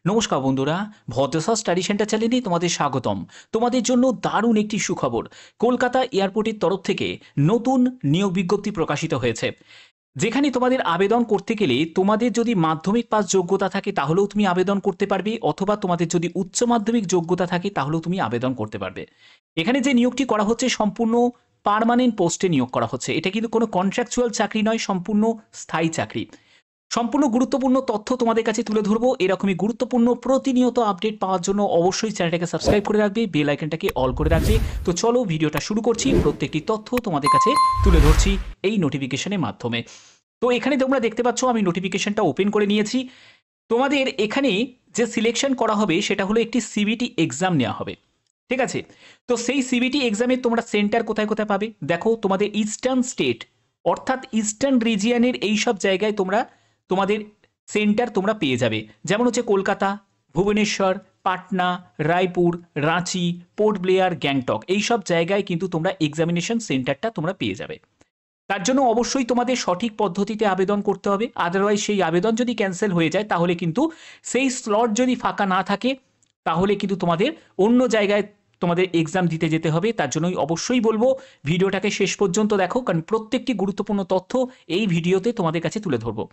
নমস্কার বন্ধুরা, ভদ্রসা study centre চ্যানেলে তোমাদের স্বাগতম। তোমাদের জন্য দারুণ একটি সুখবর। কলকাতা এয়ারপোর্টের তরফ থেকে নতুন নিয়োগ বিজ্ঞপ্তি প্রকাশিত হয়েছে, যেখানে তোমাদের আবেদন করতে গেলে তোমাদের যদি মাধ্যমিক পাস যোগ্যতা থাকে তাহলেও তুমি আবেদন করতে পারবে, অথবা তোমাদের যদি উচ্চ মাধ্যমিক যোগ্যতা থাকে তাহলেও তুমি আবেদন করতে পারবে। এখানে যে নিয়োগটি করা হচ্ছে সম্পূর্ণ পার্মানেন্ট পোস্টে নিয়োগ করা হচ্ছে। এটা কিন্তু কোনো কন্ট্রাকচুয়াল চাকরি নয়, সম্পূর্ণ স্থায়ী চাকরি। সম্পূর্ণ গুরুত্বপূর্ণ তথ্য তোমাদের কাছে তুলে ধরবো। এরকমই গুরুত্বপূর্ণ প্রতিনিয়ত আপডেট পাওয়ার জন্য অবশ্যই চ্যানেলটাকে সাবস্ক্রাইব করে রাখবে, বেল আইকনটাকে অল করে রাখবে। তো চলো ভিডিওটা শুরু করছি। প্রত্যেকটি তথ্য তোমাদের কাছে তুলে ধরছি এই নোটিফিকেশনের মাধ্যমে। তো এখানে তোমরা দেখতে পাচ্ছ আমি নোটিফিকেশনটা ওপেন করে নিয়েছি। তোমাদের এখানে যে সিলেকশন করা হবে সেটা হলো একটি সিবিটি এক্সাম নেওয়া হবে, ঠিক আছে? তো সেই সিবিটি এক্সামে তোমরা সেন্টার কোথায় কোথায় পাবে দেখো। তোমাদের ইস্টার্ন স্টেট অর্থাৎ ইস্টার্ন রিজিয়নের এই সব জায়গায় তোমাদের সেন্টার তোমরা পেয়ে যাবে। যেমন হচ্ছে কলকাতা, ভুবনেশ্বর, পাটনা, রায়পুর, রাঁচি, পোর্ট ব্লেয়ার, গ্যাংটক, এই সব জায়গায় কিন্তু তোমরা এক্সামিনেশন সেন্টারটা তোমরা পেয়ে যাবে। তার জন্য অবশ্যই তোমাদের সঠিক পদ্ধতিতে আবেদন করতে হবে। আদারওয়াইজ সেই আবেদন যদি ক্যান্সেল হয়ে যায় তাহলে কিন্তু সেই স্লট যদি ফাঁকা না থাকে তাহলে কিন্তু তোমাদের অন্য জায়গায় তোমাদের এক্সাম দিতে যেতে হবে। তার জন্যই অবশ্যই বলবো ভিডিওটাকে শেষ পর্যন্ত দেখো, কারণ প্রত্যেকটি গুরুত্বপূর্ণ তথ্য এই ভিডিওতে তোমাদের কাছে তুলে ধরবো।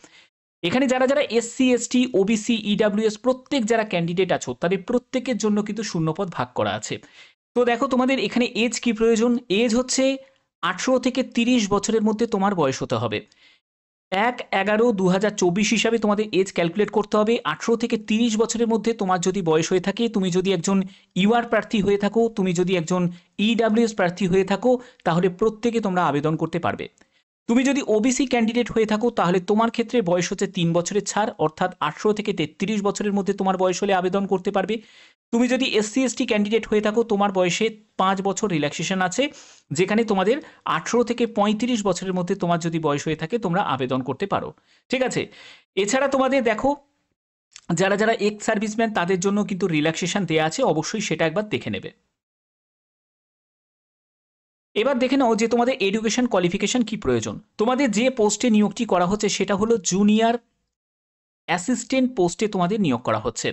এখানে যারা যারা এসসি এসটি ওবিসি ইডাব্লিউএস প্রত্যেক যারা ক্যান্ডিডেট আছো তাদের প্রত্যেকের জন্য কিন্তু শূন্যপদ ভাগ করা আছে। তো দেখো তোমাদের এখানে এজ কি প্রয়োজন। এজ হচ্ছে 18 থেকে 30 বছরের মধ্যে তোমার বয়স হতে হবে। 1/11/2024 হিসাবে তোমাদের এজ ক্যালকুলেট করতে হবে। 18 থেকে 30 বছরের মধ্যে তোমার যদি বয়স হয়ে থাকে, তুমি যদি একজন ইউআর প্রার্থী হয়ে থাকো, তুমি যদি একজন ইডাব্লিউএস প্রার্থী হয়ে থাকো, তাহলে প্রত্যেকে তোমরা আবেদন করতে পারবে। তুমি যদি ওবিসি ক্যান্ডিডেট হয়ে থাকো তাহলে তোমার ক্ষেত্রে বয়স হচ্ছে 3 বছরের ছাড়, অর্থাৎ 18 থেকে 33 বছরের মধ্যে তোমার বয়স হলে আবেদন করতে পারবে। তুমি যদি এসসি এসটি ক্যান্ডিডেট হয়ে থাকো তোমার বয়সে 5 বছর রিল্যাক্সেশন আছে, যেখানে তোমাদের 18 থেকে 35 বছরের মধ্যে তোমার যদি বয়স হয়ে থাকে তোমরা আবেদন করতে পারো, ঠিক আছে? এছাড়া তোমাদের দেখো যারা যারা এক্স সার্ভিসম্যান তাদের জন্য কিন্তু রিল্যাক্সেশন দেওয়া আছে, অবশ্যই সেটা একবার দেখে নেবে। এবার দেখে নাও যে তোমাদের এডুকেশন কোয়ালিফিকেশন কি প্রয়োজন। তোমাদের যে পোস্টে নিয়োগটি করা হচ্ছে সেটা হলো জুনিয়র অ্যাসিস্ট্যান্ট পোস্টে তোমাদের নিয়োগ করা হচ্ছে।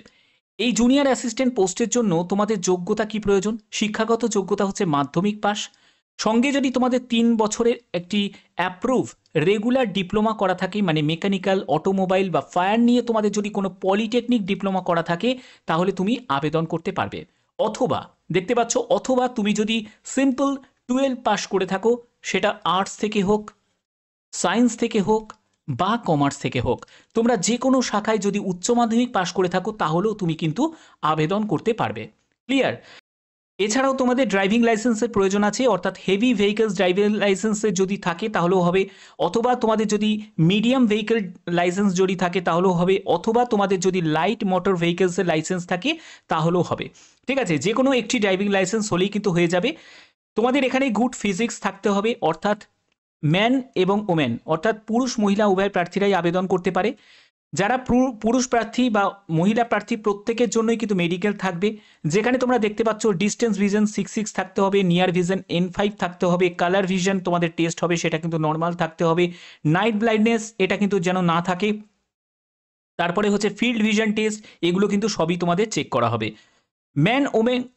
এই জুনিয়র অ্যাসিস্ট্যান্ট পোস্টের জন্য তোমাদের যোগ্যতা কি প্রয়োজন। শিক্ষাগত যোগ্যতা হচ্ছে মাধ্যমিক পাস, সঙ্গে যদি তোমাদের 3 বছরের একটি অ্যাপ্রুভ রেগুলার ডিপ্লোমা করা থাকে, মানে মেকানিক্যাল, অটোমোবাইল বা ফায়ার নিয়ে তোমাদের যদি কোনো পলিটেকনিক ডিপ্লোমা করা থাকে তাহলে তুমি আবেদন করতে পারবে। অথবা দেখতে পাচ্ছ, অথবা তুমি যদি সিম্পল 12 পাস করে থাকো, সেটা আর্টস থেকে হোক, সায়েন্স থেকে হোক বা কমার্স থেকে হোক, তোমরা যে কোনো শাখায় যদি উচ্চ মাধ্যমিক পাশ করে থাকো তাহলেও তুমি কিন্তু আবেদন করতে পারবে। ক্লিয়ার? এছাড়াও তোমাদের ড্রাইভিং লাইসেন্সের প্রয়োজন আছে, অর্থাৎ হেভি ভেহিকলস ড্রাইভিং লাইসেন্সের যদি থাকে তাহলেও হবে, অথবা তোমাদের যদি মিডিয়াম ভেহিকল লাইসেন্স যদি থাকে তাহলেও হবে, অথবা তোমাদের যদি লাইট মোটর ভেহিকলসের লাইসেন্স থাকে তাহলেও হবে, ঠিক আছে? যে কোনো একটি ড্রাইভিং লাইসেন্স হলেই কিন্তু হয়ে যাবে। তোমাদের এখানে গুড ফিজিক্স থাকতে হবে, অর্থাৎ ম্যান এবং ওমেন অর্থাৎ পুরুষ মহিলা উভয় প্রার্থীরাই আবেদন করতে পারে। যারা পুরুষ প্রার্থী বা মহিলা প্রার্থী প্রত্যেকের জন্যই কিন্তু মেডিকেল থাকবে, যেখানে তোমরা দেখতে পাচ্ছ ডিস্টেন্স ভিশন 6 থাকতে হবে, নিয়ার ভিশন N5 থাকতে হবে, কালার ভিশন তোমাদের টেস্ট হবে সেটা কিন্তু নর্মাল থাকতে হবে, নাইট ব্লাইন্ডনেস এটা কিন্তু যেন না থাকে। তারপরে হচ্ছে ফিল্ড ভিশন টেস্ট, এগুলো কিন্তু সবই তোমাদের চেক করা হবে।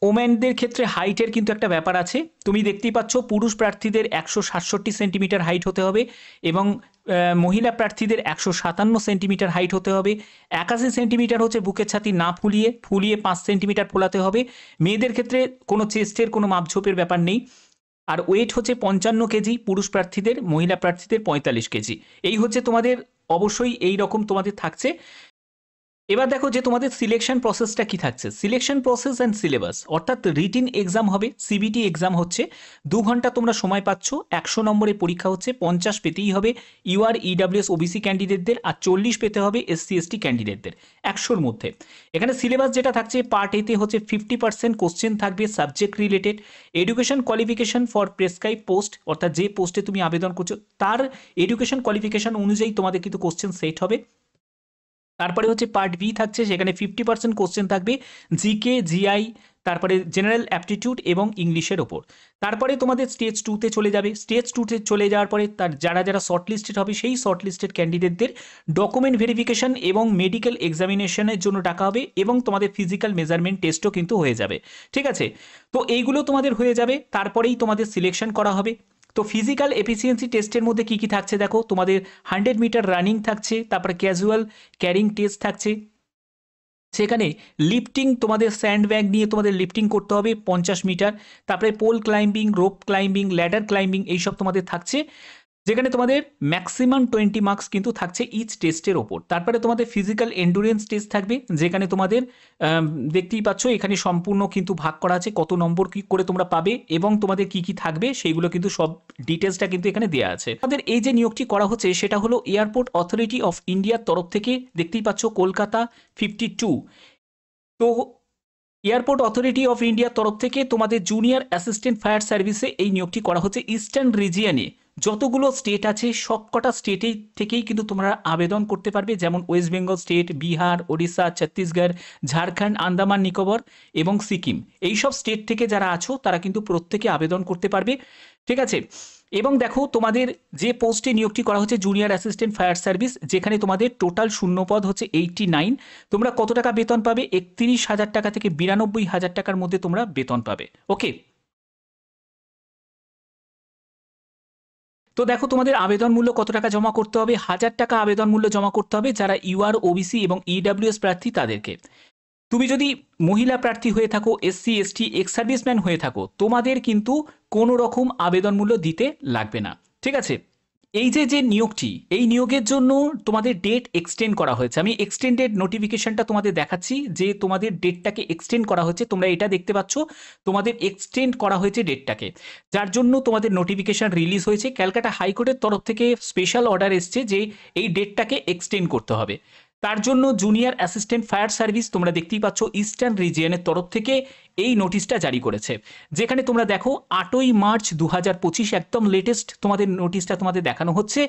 ওমেনদের ক্ষেত্রে হাইটের কিন্তু একটা ব্যাপার আছে। তুমি দেখতেই পাচ্ছ পুরুষ প্রার্থীদের 167 সেন্টিমিটার হাইট হতে হবে এবং মহিলা প্রার্থীদের 157 সেন্টিমিটার হাইট হতে হবে। 81 সেন্টিমিটার হচ্ছে বুকের ছাতি না ফুলিয়ে 5 সেন্টিমিটার ফোলাতে হবে। মেয়েদের ক্ষেত্রে কোনো চেস্টের কোনো মাপঝোপের ব্যাপার নেই। আর ওয়েট হচ্ছে 55 কেজি পুরুষ প্রার্থীদের, মহিলা প্রার্থীদের 45 কেজি। এই হচ্ছে তোমাদের, অবশ্যই এই রকম তোমাদের থাকছে। এবার দেখো যে তোমাদের সিলেকশন প্রসেসটা কি থাকছে। সিলেকশন প্রসেস অ্যান্ড সিলেবাস, অর্থাৎ রিটিন এক্সাম হবে, সিবিটি এক্সাম হচ্ছে 2 ঘন্টা তোমরা সময় পাচ্ছ। 100 নম্বরের পরীক্ষা হচ্ছে, 50 পেতেই হবে ইউআর ইডাব্লিউএস ওবিসি ক্যান্ডিডেটদের, আর 40 পেতে হবে এসসি এসটি ক্যান্ডিডেটদের 100-র মধ্যে। এখানে সিলেবাস যেটা থাকছে, পার্ট এতে হচ্ছে 50% কোশ্চেন থাকবে subject related. Education qualification for prescribe post, অর্থাৎ যে পোস্টে তুমি আবেদন করছো তার এডুকেশন কোয়ালিফিকেশন অনুযায়ী তোমাদের কিন্তু কোশ্চেন সেট হবে। তারপরে হচ্ছে পার্ট বি থাকছে, সেখানে 50% কোশ্চেন থাকবে জিকে, জিআই, তারপরে জেনারেল অ্যাপটিটিউড এবং ইংলিশের ওপর। তারপরে তোমাদের স্টেজ 2-তে চলে যাবে। স্টেজ 2-তে চলে যাওয়ার পরে তার যারা শর্ট লিস্টেড হবে সেই শর্ট লিস্টেড ক্যান্ডিডেটদের ডকুমেন্ট ভেরিফিকেশন এবং মেডিকেল এক্সামিনেশনের জন্য ডাকা হবে এবং তোমাদের ফিজিক্যাল মেজারমেন্ট টেস্টও কিন্তু হয়ে যাবে। ঠিক আছে, তো এইগুলো তোমাদের হয়ে যাবে, তারপরেই তোমাদের সিলেকশন করা হবে। তো ফিজিক্যাল এফিসিয়েন্সি টেস্টের মধ্যে কি কি থাকছে দেখো, তোমাদের 100 মিটার রানিং থাকছে, তারপরে ক্যাজুয়াল ক্যারিং টেস্ট থাকছে, সেখানে লিফটিং, তোমাদের স্যান্ড ব্যাগ নিয়ে তোমাদের লিফটিং করতে হবে 50 মিটার, তারপরে pole climbing, rope climbing, ladder climbing, এইসব তোমাদের থাকছে, যেখানে তোমাদের ম্যাক্সিমাম 20 মার্কস কিন্তু থাকছে ইচ টেস্টের ওপর। তারপরে তোমাদের ফিজিক্যাল এন্ডুরেন্স টেস্ট থাকবে, যেখানে তোমাদের দেখতেই পাচ্ছ এখানে সম্পূর্ণ কিন্তু ভাগ করা আছে কত নম্বর কি করে তোমরা পাবে এবং তোমাদের কি কি থাকবে সেইগুলো কিন্তু সব ডিটেলসটা কিন্তু এখানে দেওয়া আছে। আমাদের এই যে নিয়োগটি করা হচ্ছে সেটা হলো এয়ারপোর্ট অথরিটি অফ ইন্ডিয়ার তরফ থেকে, দেখতেই পাচ্ছ কলকাতা 52। তো এয়ারপোর্ট অথরিটি অফ ইন্ডিয়ার তরফ থেকে তোমাদের জুনিয়র অ্যাসিস্ট্যান্ট ফায়ার সার্ভিসে এই নিয়োগটি করা হচ্ছে। ইস্টার্ন রিজিয়নে যতগুলো স্টেট আছে সবকটা স্টেটেই থেকেই কিন্তু তোমরা আবেদন করতে পারবে, যেমন ওয়েস্ট বেঙ্গল স্টেট, বিহার, ওড়িশা, ছত্তিশগড়, ঝাড়খণ্ড, আন্দামান নিকোবর এবং সিকিম, এইসব স্টেট থেকে যারা আছো তারা কিন্তু প্রত্যেকে আবেদন করতে পারবে। ঠিক আছে, এবং দেখো তোমাদের যে পোস্টে নিয়োগটি করা হচ্ছে জুনিয়র অ্যাসিস্ট্যান্ট ফায়ার সার্ভিস, যেখানে তোমাদের টোটাল শূন্যপদ হচ্ছে 89। তোমরা কত টাকা বেতন পাবে? 31,000 টাকা থেকে 92,000 টাকার মধ্যে তোমরা বেতন পাবে। ওকে, তো দেখো তোমাদের আবেদন মূল্য কত টাকা জমা করতে হবে? 1000 টাকা আবেদন মূল্য জমা করতে হবে যারা ইউআর, ওবিসি এবং ইডব্লিউএস প্রার্থী তাদেরকে। তুমি যদি মহিলা প্রার্থী হয়ে থাকো, এসসি, এসটি, এক্স সার্ভিসম্যান হয়ে থাকো, তোমাদের কিন্তু কোনো রকম আবেদন মূল্য দিতে লাগবে না। ঠিক আছে, এই যে নিয়োগটি, এই নিয়োগের জন্য তোমাদের ডেট এক্সটেন্ড করা হয়েছে। আমি এক্সটেন্ডেড নোটিফিকেশনটা তোমাদের দেখাচ্ছি যে তোমাদের ডেটটাকে এক্সটেন্ড করা হচ্ছে। তোমরা এটা দেখতে পাচ্ছ, তোমাদের এক্সটেন্ড করা হয়েছে ডেটটাকে, যার জন্য তোমাদের নোটিফিকেশন রিলিজ হয়েছে। ক্যালকাটা হাইকোর্টের তরফ থেকে স্পেশাল অর্ডার এসছে যে এই ডেটটাকে এক্সটেন্ড করতে হবে। তার জন্য জুনিয়র অ্যাসিস্ট্যান্ট ফায়ার সার্ভিস তোমরা দেখতেই পাচ্ছ ইস্টার্ন রিজিয়নের তরফ থেকে এই নোটিশটা জারি করেছে, যেখানে তোমরা দেখো 8ই মার্চ 2025 একদম লেটেস্ট তোমাদের নোটিশটা তোমাদের দেখানো হচ্ছে।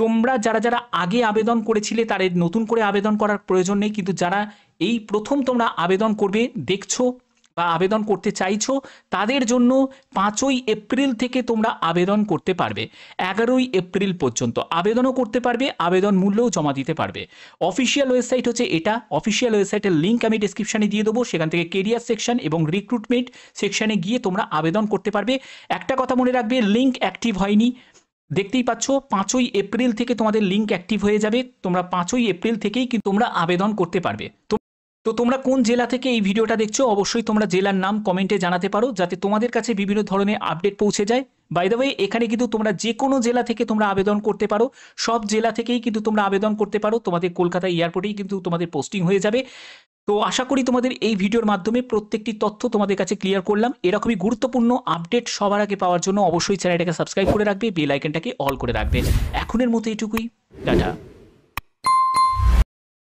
তোমরা যারা আগে আবেদন করেছিলে তাদের নতুন করে আবেদন করার প্রয়োজন নেই, কিন্তু যারা এই প্রথম তোমরা আবেদন করবে দেখছো বা আবেদন করতে চাইছো, তাদের জন্য 5ই এপ্রিল থেকে তোমরা আবেদন করতে পারবে। 11ই এপ্রিল পর্যন্ত আবেদনও করতে পারবে, আবেদন মূল্যও জমা দিতে পারবে। অফিসিয়াল ওয়েবসাইট হচ্ছে এটা। অফিসিয়াল ওয়েবসাইটের লিঙ্ক আমি ডেসক্রিপশনে দিয়ে দেবো, সেখান থেকে কেরিয়ার সেকশন এবং রিক্রুটমেন্ট সেকশনে গিয়ে তোমরা আবেদন করতে পারবে। একটা কথা মনে রাখবে, লিঙ্ক অ্যাক্টিভ হয়নি, দেখতেই পাচ্ছ 5ই এপ্রিল থেকে তোমাদের লিঙ্ক অ্যাক্টিভ হয়ে যাবে। তোমরা 5ই এপ্রিল থেকেই কিন্তু তোমরা আবেদন করতে পারবে। তো তোমরা কোন জেলা থেকে এই ভিডিওটা দেখছো অবশ্যই তোমরা জেলার নাম কমেন্টে জানাতে পারো, যাতে তোমাদের কাছে বিভিন্ন ধরনের আপডেট পৌঁছে যায়। বাই দ্য ওয়ে, এখানে কিন্তু তোমরা যে কোনো জেলা থেকে তোমরা আবেদন করতে পারো, সব জেলা থেকেই কিন্তু তোমরা আবেদন করতে পারো। তোমাদের কলকাতা এয়ারপোর্টেই কিন্তু তোমাদের পোস্টিং হয়ে যাবে। তো আশা করি তোমাদের এই ভিডিওর মাধ্যমে প্রত্যেকটি তথ্য তোমাদের কাছে ক্লিয়ার করলাম। এরকমই গুরুত্বপূর্ণ আপডেট সবার আগে পাওয়ার জন্য অবশ্যই চ্যানেলটাকে সাবস্ক্রাইব করে রাখবে, বেল আইকনটাকে অল করে রাখবে। এখনের মতো এটুকুই, টাটা।